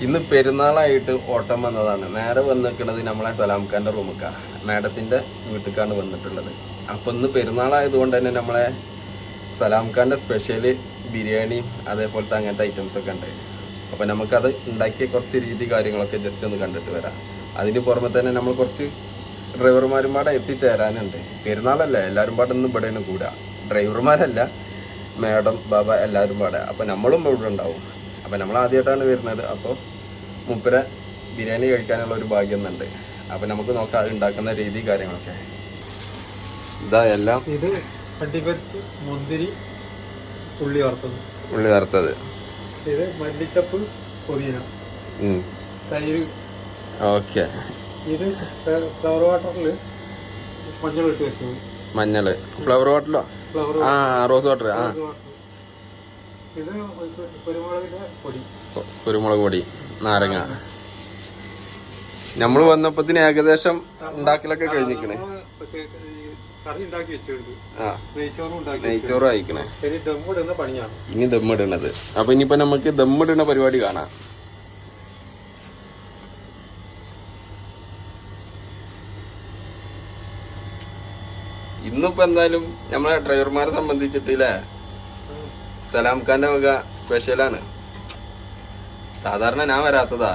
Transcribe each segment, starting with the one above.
ഇന്ന് പെരുന്നാളായിട്ട് ഓട്ടം വന്നതാണ്. നേരെ വന്നിരിക്കുന്നത് നമ്മളെ സലാംഖാൻ്റെ റൂമിക്കാണ്, മാഡത്തിൻ്റെ വീട്ടിലേക്കാണ് വന്നിട്ടുള്ളത്. അപ്പോൾ ഇന്ന് പെരുന്നാളായതുകൊണ്ട് തന്നെ നമ്മളെ സലാംഖാൻ്റെ സ്പെഷ്യൽ ബിരിയാണിയും അതേപോലത്തെ അങ്ങനത്തെ ഐറ്റംസൊക്കെ ഉണ്ട്. അപ്പോൾ നമുക്കത് ഉണ്ടാക്കിയ കുറച്ച് രീതി കാര്യങ്ങളൊക്കെ ജസ്റ്റ് ഒന്ന് കണ്ടിട്ട് വരാം. അതിന് പുറമെ തന്നെ നമ്മൾ കുറച്ച് ഡ്രൈവർമാരും പാടെ എത്തിച്ചേരാനുണ്ട്. പെരുന്നാളല്ലേ, എല്ലാവരും പാടെ ഇന്ന് ഇവിടെയാണ് കൂടുക. ഡ്രൈവർമാരല്ല, മാഡം ബാബ എല്ലാവരും പാടെ. അപ്പോൾ നമ്മളും ഇവിടെ ഉണ്ടാവും. അപ്പോൾ നമ്മൾ ആദ്യമായിട്ടാണ് വരുന്നത്. അപ്പോൾ മുപ്പര ബിരിയാണി കഴിക്കാനുള്ള ഒരു ഭാഗ്യം ഉണ്ട്. അപ്പോൾ നമുക്ക് നോക്കാം അത് ഉണ്ടാക്കുന്ന രീതി കാര്യങ്ങളൊക്കെ. ഇതാ എല്ലാം ഇത് അണ്ടിപ്പരിപ്പ്, മുന്തിരി, ഉള്ളി വറുത്തത്, ഇത് മല്ലിച്ചപ്പ്, പുതിന, തൈര്. ഓക്കെ. ഇത് ഫ്ലവർ വാട്ടറിൽ മഞ്ഞൾ ഇട്ട് വെച്ചത്. മഞ്ഞള് ഫ്ലവർ വാട്ടറിലോ? ആ, റോസ് വാട്ടർ. ആ, ഇത് കുരുമുളകിന്റെ പൊടി, കുരുമുളക് പൊടി, നാരങ്ങ. നമ്മൾ വന്നപ്പത്തിന് ഏകദേശം ഉണ്ടാക്കലൊക്കെ കഴിഞ്ഞിക്കണേ. കറി ഉണ്ടാക്കി വെച്ചെടുത്തു. നെയ്ച്ചോറും അയക്കണേ. ഇനി ദമ്മിടുന്ന പണിയാണ്. ഇനി ദമ്മിടണത്. അപ്പൊ ഇനിയിപ്പോ നമുക്ക് ദമ്മിടുന്ന പരിപാടി കാണാം. ഇന്നിപ്പോ എന്തായാലും നമ്മളെ ഡ്രൈവർമാരെ സംബന്ധിച്ചിട്ടില്ലേ, സലാംഖാന്റെ വക സ്പെഷ്യലാണ്. സാധാരണ ഞാൻ വരാത്തതാ.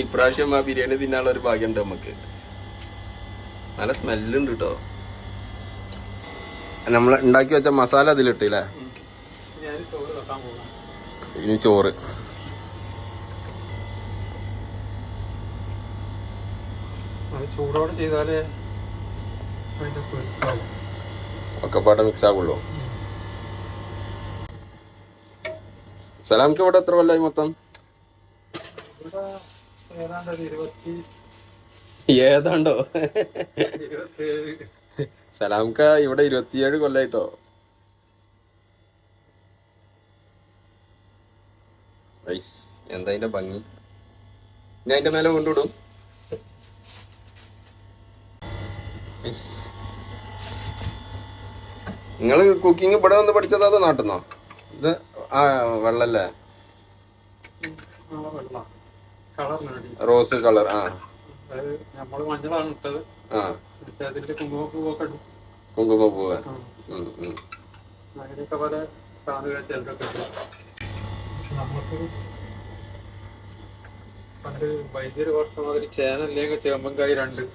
ഇപ്രാവശ്യം ആ ബിരിയാണി തിന്നാനുള്ള ഒരു ഭാഗ്യമുണ്ട് നമുക്ക്. നല്ല സ്മെല്ലുണ്ട് കേട്ടോ. നമ്മൾ ഉണ്ടാക്കി വെച്ച മസാല അതിലിട്ടില്ലേ. ഇനി ചോറ്. ചൂടോടെ ചെയ്താലേ ഒക്കെ പാടെ മിക്സ് ആവുള്ളൂ. സലാംക്ക് ഇവിടെ എത്ര കൊല്ലായി മൊത്തം? ഏതാണ്ടോ സലാംക്ക ഇവിടെ 27 കൊല്ലായിട്ടോ. എന്താ അതിന്റെ ഭംഗി. ഞാൻ അതിന്റെ മേലെ കൊണ്ടുവിടും. നിങ്ങള് കുക്കിംഗ് ഇവിടെ വന്ന് പഠിച്ചതോ അതോ നാട്ടിന്നോ? ഇത് ആ വെള്ളല്ലേ, റോസ് കളർ. ആ, നമ്മള് മഞ്ഞളാണ് ഇട്ടത്. ആ, കുങ്കുമപ്പൂവ്. അങ്ങനെയൊക്കെ പല സാധനങ്ങൾ ചിലതൊക്കെ നമുക്ക് പണ്ട് വൈദ്യുതി കുറച്ച മാതിരി ചേനല്ലെങ്കിൽ ചേമ്പങ്കായി 2.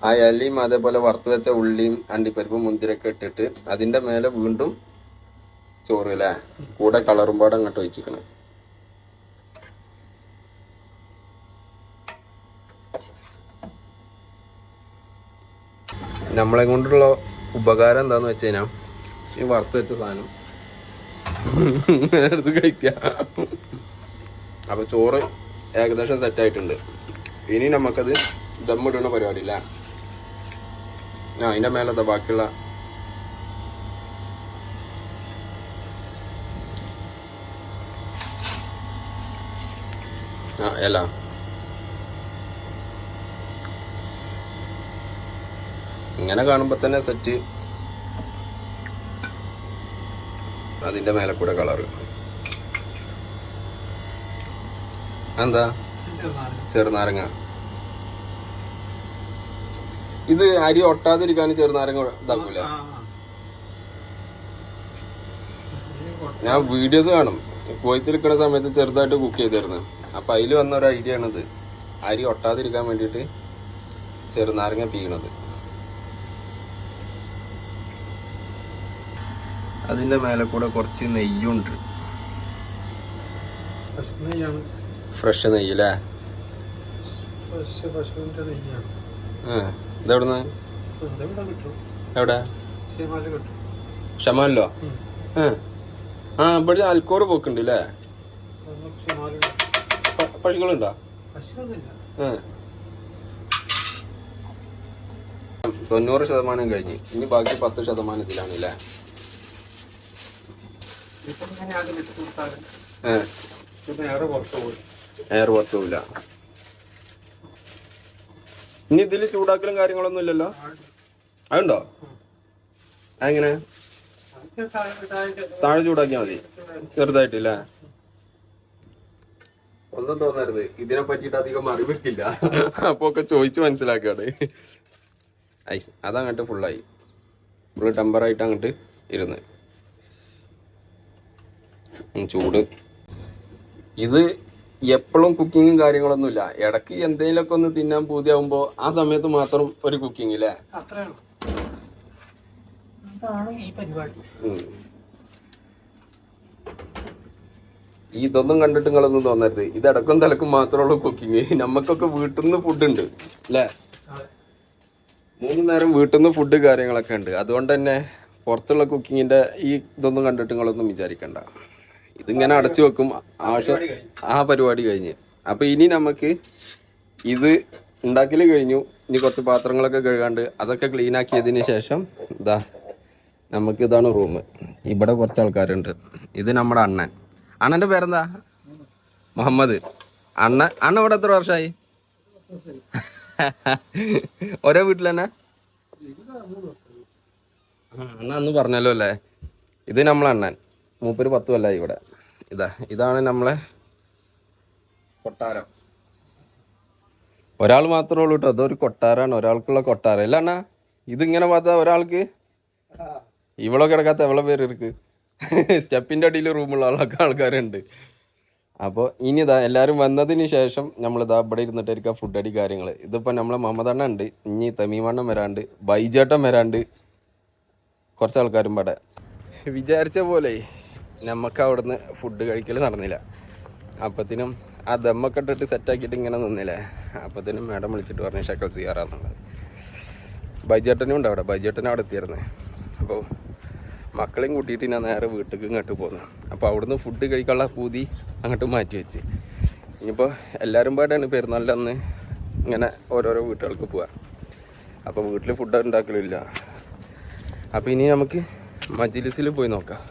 ആ ഇലയും അതേപോലെ വറുത്ത് വെച്ച ഉള്ളിയും അണ്ടിപ്പരിപ്പും മുന്തിരൊക്കെ ഇട്ടിട്ട് അതിന്റെ മേലെ വീണ്ടും ചോറ് അല്ലേ, കൂടെ കളറും പാടെ അങ്ങോട്ട് ഒഴിച്ചിക്കണം. നമ്മളെ കൊണ്ടുള്ള ഉപകാരം എന്താന്ന് വെച്ച് കഴിഞ്ഞാൽ ഈ വറുത്ത് വെച്ച സാധനം എടുത്ത് കഴിക്കുക. അപ്പൊ ചോറ് ഏകദേശം സെറ്റായിട്ടുണ്ട്. ഇനി നമുക്കത് ദമ്മിടുന്ന പരിപാടി ഇല്ല. ആ, അതിന്റെ മേലത്തെ ബാക്കിയുള്ള എല്ലാം ഇങ്ങനെ കാണുമ്പോ തന്നെ സെറ്റ്. അതിന്റെ മേലെ കൂടെ കളറ് എന്താ, ചെറുനാരങ്ങ. ഇത് അരി ഒട്ടാതിരിക്കാൻ ചെറുനാരങ്ങ ഇതാക്കൂല. ഞാൻ വീഡിയോസ് കാണും, കോയത്തിരിക്കുന്ന സമയത്ത് ചെറുതായിട്ട് കുക്ക് ചെയ്തിരുന്നു. അപ്പൊ അതിൽ വന്ന ഒരു ഐഡിയ ആണിത്, അരി ഒട്ടാതിരിക്കാൻ വേണ്ടിയിട്ട് ചെറുനാരങ്ങ പീണത്. അതിന്റെ മേലെ കൂടെ കുറച്ച് നെയ്യുണ്ട്, ഫ്രഷ് നെയ്യല്ലേ. ഇതെവിടുന്ന്? എവിടെ? ഷമാലിലോ? ആ, ഇവിടെ അൽക്കോറ് പോക്കുണ്ട് അല്ലേ. പശുക്കളുണ്ടോ? 90% കഴിഞ്ഞ്. ഇനി ബാക്കി 10% ഇതിലാണ് അല്ലേ. എയർ പുറത്തു പോവില്ല. ഇനി ഇതില് ചൂടാക്കലും കാര്യങ്ങളൊന്നും ഇല്ലല്ലോ? അതുണ്ടോ? അതെങ്ങനെ? താഴെ ചൂടാക്കിയാൽ മതി ചെറുതായിട്ടില്ലേ? ഒന്നും തോന്നരുത്, ഇതിനെ പറ്റിയിട്ട് അധികം അറിവിട്ടില്ല. അപ്പൊ ഒക്കെ ചോദിച്ച് മനസ്സിലാക്കാണ്. ഐസ് അതങ്ങോട്ട് ഫുള്ളായി, ഫുള്ള് ടെമ്പറായിട്ട് അങ്ങോട്ട് ഇരുന്ന് ചൂട്. ഇത് എപ്പോഴും കുക്കിങ്ങും കാര്യങ്ങളൊന്നുമില്ല, ഇടയ്ക്ക് എന്തെങ്കിലുമൊക്കെ ഒന്ന് തിന്നാൻ പൂതിയാവുമ്പോ ആ സമയത്ത് മാത്രം ഒരു കുക്കിംഗ് അല്ലേ? ഇതൊന്നും കണ്ടിട്ട് നിങ്ങളൊന്നും തോന്നരുത്, ഇത് ഇടക്കും തലക്കും മാത്രമുള്ള കുക്കിങ്. നമ്മക്കൊക്കെ വീട്ടിൽ നിന്ന് ഫുഡ് ഉണ്ട് അല്ലേ? 3 നേരം വീട്ടിൽ നിന്ന് ഫുഡ് കാര്യങ്ങളൊക്കെ ഉണ്ട്. അതുകൊണ്ട് തന്നെ പുറത്തുള്ള കുക്കിങ്ങിന്റെ ഈ ഇതൊന്നും കണ്ടിട്ട് നിങ്ങളൊന്നും വിചാരിക്കണ്ട. ഇതിങ്ങനെ അടച്ചു വെക്കും, ആവശ്യം ആ പരിപാടി കഴിഞ്ഞ്. അപ്പൊ ഇനി നമുക്ക് ഇത് ഉണ്ടാക്കൽ കഴിഞ്ഞു. ഇനി കുറച്ച് പാത്രങ്ങളൊക്കെ കഴുകാണ്ട് അതൊക്കെ ക്ലീൻ ആക്കിയതിന് ശേഷം ഇതാ നമുക്ക് ഇതാണ് റൂം. ഇവിടെ കുറച്ച് ആൾക്കാരുണ്ട്. ഇത് നമ്മുടെ അണ്ണൻ. അണ്ണന്റെ പേരെന്താ? മുഹമ്മദ്. അണ്ണ ഇവിടെ എത്ര വർഷമായി? ഒരേ വീട്ടിൽ തന്നെ? അണ്ണ അന്ന് പറഞ്ഞല്ലോ അല്ലേ? ഇത് നമ്മളെ അണ്ണൻ, മൂപ്പര് 10 കൊല്ലമായി ഇവിടെ. ഇതാണ് നമ്മളെ കൊട്ടാരം. ഒരാൾ മാത്രമേ ഉള്ളൂ കേട്ടോ, അതൊരു കൊട്ടാരാണ്, ഒരാൾക്കുള്ള കൊട്ടാരം അല്ല അണ്ണാ? ഇതിങ്ങനെ பார்த்தா ഒരാൾക്ക് ഇവളോ കിടക്കാത്ത എവളെ പേര് ഇருக்கு. സ്റ്റെപ്പിൻ്റെ അടിയിൽ റൂമുള്ള ആൾക്കാരുണ്ട്. അപ്പോൾ ഇനി ഇതാ എല്ലാവരും വന്നതിന് ശേഷം നമ്മളിതാ ഇവിടെ ഇരുന്നിട്ടായിരിക്കാം ഫുഡ് അടി കാര്യങ്ങൾ. ഇതിപ്പോൾ നമ്മളെ മമതണ്ണ ഉണ്ട്, ഇനി തമീമണ്ണൻ വരാണ്ട്, ബൈജേട്ടൻ വരാണ്ട്, കുറച്ച് ആൾക്കാരും ഇവിടെ. വിചാരിച്ച പോലെ നമുക്ക് അവിടുന്ന് ഫുഡ് കഴിക്കൽ നടന്നില്ല. അപ്പത്തിനും ആ ദമ്മൊക്കെ ഇട്ടിട്ട് സെറ്റാക്കിയിട്ട് ഇങ്ങനെ നിന്നില്ലേ, അപ്പത്തിനും മേഡം വിളിച്ചിട്ട് പറഞ്ഞു ഷക്കൽ ചെയ്യാറാന്നുള്ളത്. ബൈജേട്ടനും ഉണ്ട് അവിടെ, ബൈജേട്ടനും അവിടെ എത്തിയിരുന്നേ. അപ്പോൾ മക്കളെയും കൂട്ടിയിട്ട് ഞാൻ നേരെ വീട്ടിലേക്ക് ഇങ്ങോട്ട് പോന്നു. അപ്പോൾ അവിടുന്ന് ഫുഡ് കഴിക്കാനുള്ള പൂതി അങ്ങോട്ട് മാറ്റി വെച്ച്. ഇനിയിപ്പോൾ എല്ലാവരും പാടാണ് പെരുന്നാളിൻ്റെ അന്ന് ഇങ്ങനെ ഓരോരോ വീട്ടുകൾക്ക് പോവാം. അപ്പോൾ വീട്ടിൽ ഫുഡ് ഉണ്ടാക്കലില്ല. അപ്പോൾ ഇനി നമുക്ക് മജ്ലിസിൽ പോയി നോക്കാം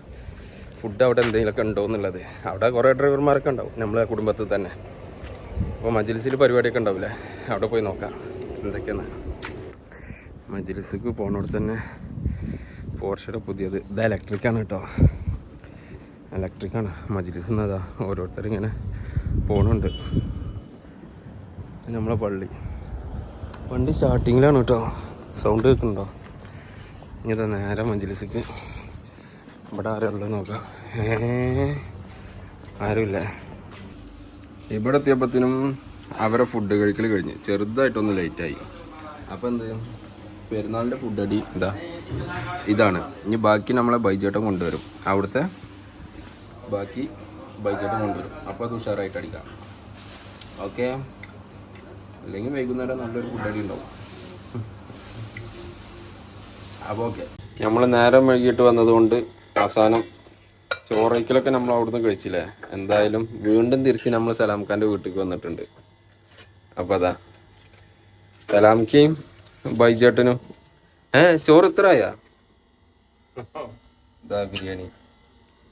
ഫുഡ് അവിടെ എന്തെങ്കിലുമൊക്കെ ഉണ്ടോ എന്നുള്ളത്. അവിടെ കുറേ ഡ്രൈവർമാരൊക്കെ ഉണ്ടാവും നമ്മളെ കുടുംബത്തിൽ തന്നെ. അപ്പോൾ മജ്ലിസിൽ പരിപാടിയൊക്കെ ഉണ്ടാവില്ലേ, അവിടെ പോയി നോക്കാം എന്തൊക്കെയാണ്. മജ്ലിസിക്ക് പോണോട് തന്നെ പോർഷയുടെ പുതിയത് ഇത് ഇലക്ട്രിക്കാണ് കേട്ടോ, ഇലക്ട്രിക്കാണ്. മജ്ലിസിൽ നിന്ന് അതാ ഓരോരുത്തരിങ്ങനെ പോണുണ്ട്. നമ്മളെ വണ്ടി സ്റ്റാർട്ടിങ്ങിലാണ് കേട്ടോ, സൗണ്ട് കേൾക്കുന്നുണ്ടോ? ഇനി ഇതാ നേരെ മജ്ലിസിക്ക്. ഇവിടെ ആരുള്ളത് നോക്കാം. ആരുമില്ല. ഇവിടെ എത്തിയപ്പോഴത്തേനും അവരെ ഫുഡ് കഴിക്കൽ കഴിഞ്ഞ് ചെറുതായിട്ടൊന്ന് ലേറ്റായി. അപ്പോൾ എന്ത് പെരുന്നാളിൻ്റെ ഫുഡ് അടി ഇതാണ്. ഇനി ബാക്കി നമ്മളെ ബൈജേട്ടൻ കൊണ്ടുവരും, അവിടുത്തെ ബാക്കി ബൈജേട്ടൻ കൊണ്ടുവരും. അപ്പോൾ അത് ഉഷാറായിട്ട് അടിക്കാം. ഓക്കെ, അല്ലെങ്കിൽ വൈകുന്നേരം നല്ലൊരു ഫുഡ് അടി ഉണ്ടാവും. അപ്പോൾ ഓക്കെ, നമ്മൾ നേരം വൈകിട്ട് വന്നതുകൊണ്ട് അവസാനം ചോറയ്ക്കലൊക്കെ നമ്മൾ അവിടുന്ന് കഴിച്ചില്ലേ. എന്തായാലും വീണ്ടും തിരിച്ച് നമ്മൾ സലാംഖാൻ്റെ വീട്ടിലേക്ക് വന്നിട്ടുണ്ട്. അപ്പോൾ അതാ സലാംക്കയും ബൈജേട്ടനും ചോറ് ഇത്രയാ? ഇതാ ബിരിയാണി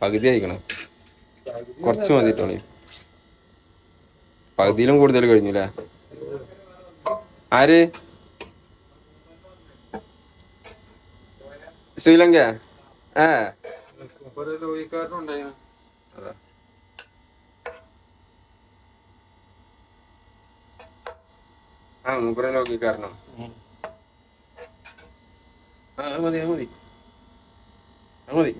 പകുതി ആയിക്കണം, കുറച്ച് മതിട്ടോളി. പകുതിയിലും കൂടുതൽ കഴിഞ്ഞില്ലേ? ആര്? ശ്രീലങ്ക? അതാ മൂപ്പര ലോകിക്കാരനോ? മതി മതി മതി.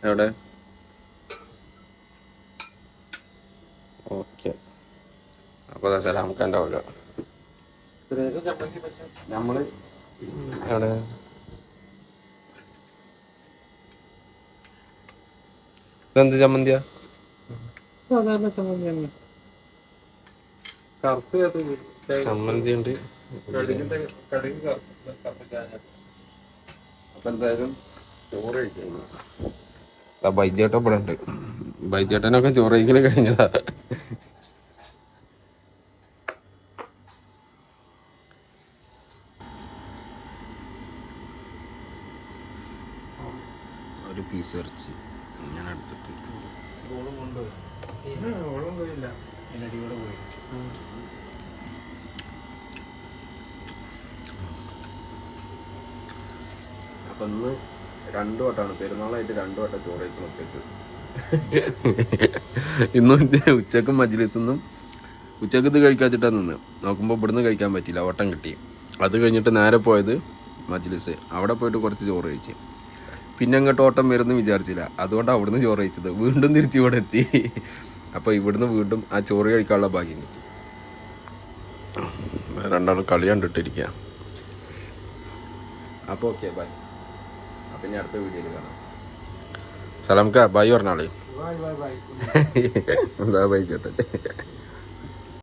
എവിടെ? ഓക്കെ, അപ്പോൾ അതാ സലാംഖാൻ്റെ വക. നമ്മള് എവിടെ? ഇതെന്ത് ചമ്മന്തിയാ? ചമ്മന്തി ഉണ്ട്. അപ്പൊ എന്തായാലും ചോറ് കഴിക്കുന്നു. ബൈജേട്ടൻ ഇവിടെ ഉണ്ട്. ബൈജേട്ടനൊക്കെ ചോറ് കഴിക്കല് കഴിഞ്ഞതാ. ഒരു പീസ് ഇറച്ചി ഞാൻ എടുത്തിട്ട് അപ്പം ഇന്ന് രണ്ടു വട്ടമാണ് പെരുന്നാളായിട്ട് 2 വട്ടം ചോറ് കഴിക്കണം ഉച്ചക്ക്. ഇന്നും ഉച്ചക്കും മജ്ലിസിന്നും ഉച്ചക്ക് ഇത് കഴിക്കാച്ചിട്ടാ നിന്ന് നോക്കുമ്പോൾ ഇവിടുന്ന് കഴിക്കാൻ പറ്റില്ല, ഓട്ടം കിട്ടി. അത് കഴിഞ്ഞിട്ട് നേരെ പോയത് മജ്ലിസ്, അവിടെ പോയിട്ട് കുറച്ച് ചോറ് കഴിച്ച്. പിന്നെ അങ്ങോട്ട് ഓട്ടം വരുമെന്ന് വിചാരിച്ചില്ല, അതുകൊണ്ട് അവിടുന്ന് ചോറ് കഴിച്ചത്. വീണ്ടും തിരിച്ച് ഇവിടെ എത്തി. അപ്പോൾ ഇവിടുന്ന് വീണ്ടും ആ ചോറ് കഴിക്കാനുള്ള ഭാഗ്യം കിട്ടി. രണ്ടാളും കളി കണ്ടിട്ടിരിക്കുക. അപ്പോൾ ഓക്കെ ബൈ. അപ്പം ഇനി അടുത്ത വീഡിയോയിൽ കാണാം. സലാംക്ക ബൈ പറഞ്ഞാളേ. Bye bye bye. എന്താ ബൈ ചേട്ടൻ.